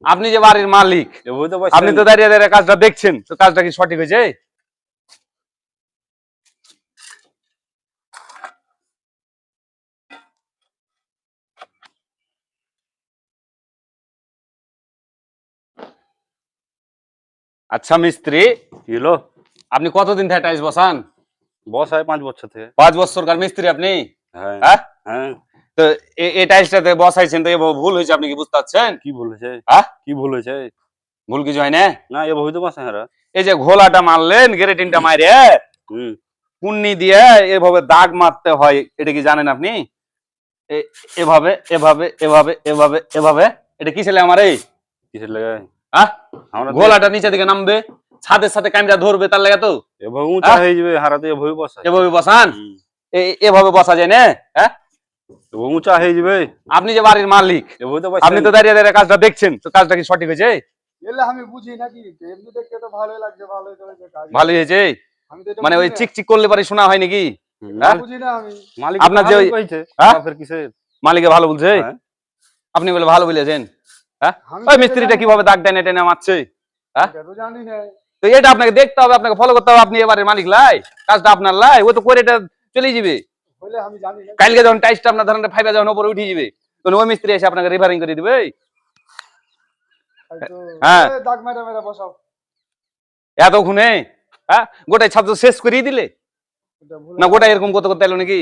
আপনি যে বাড়ির মালিক, আপনি তো দাঁড়িয়ে দাঁড়িয়ে কাজটা দেখছেন, তো কাজটা কি সঠিক হয়েছে? আচ্ছা মিস্ত্রি, কি হলো? আপনি কতদিন থেকে টাইলস বসান? বসায় 5 বছর থেকে। 5 বছরকার মিস্ত্রি আপনি? হ্যাঁ হ্যাঁ, হ্যাঁ। তো এই টাইলসটাতে বসাইছেন, তো এভাবে ভুল হয়েছে, আপনি কি বুঝতে পারছেন? কি ভুল হয়েছে? হ্যাঁ, কি ভুল হয়েছে? ভুল কিছু হয় না। না এভাবে তো বসায় হারা। এই যে ঘোলাটা মারলেন, গ্রেটিনটা মাইরে হুম। কুন্নি দিয়ে এভাবে দাগ মারতে হয়, এটা কি জানেন আপনি? এভাবে এভাবে এভাবে এভাবে এভাবে, এটা কি ছেলে আমার? এই কিসের লাগে? হ্যাঁ, আমরা ঘোলাটা নিচে দিকে নামবে, ছাদের সাথে কামড়া ধরবে, তার লাগে তো এভাবে উঁচা হয়ে যাবে, হারাতে এভাবে বসায়। এভাবে বসান। হুম। এভাবে বসা যায় না? হ্যাঁ, এভাবে উঁচা হয়ে যাবে। আপনি যে বাড়ির মালিক, এভাবে তো আপনি তো দাঁড়িয়ে দাঁড়িয়ে কাজটা দেখছেন, তো কাজটা কি সঠিক হয়েছে? এলে আমি বুঝি নাকি, এমনি দেখতে তো ভালোই লাগছে, ভালোই চলেছে কাজ। ভালোই হয়েছে। আমি তো এটা মানে ওই বুঝি না। চিকচিক করলে পারে শোনা হয় নাকি? না, হ্যাঁ? বুঝি না আমি। মালিক আপনার যে ওই- কইছে হ্যাঁ? ফের কিসের? মালিকে ভালো বলছে, হ্যাঁ। আপনি বলে ভালো বলেছেন। হ্যাঁ, আমি ওই তো মিস্ত্রিটা জানি কিভাবে দাগ টেনে টেনে মারছে। হ্যাঁ, এটা তো জানি না। তো এটা আপনাকে দেখতে হবে, আপনাকে ফলো করতে হবে। আপনি এবারে মালিক লাই, কাজটা আপনার লাই, ও তো করে এটা চলে যাবে। হইলে আমি জানি না। কালকে যখন টাইসটা আপনার ধরেন ফাইবা যখন উপরে উঠে যাবে, তখন ওই মিস্ত্রি এসে আপনাকে রিপেয়ারিং করে দিবে। হয়তো হ্যাঁ। দাগ মেরে মেরে বসাও। এতক্ষণে হ্যাঁ গোটাই ছাত্র শেষ করিয়ে দিলে এটা ভুল না, গোটাই এরকম করতে করতে এলো নাকি?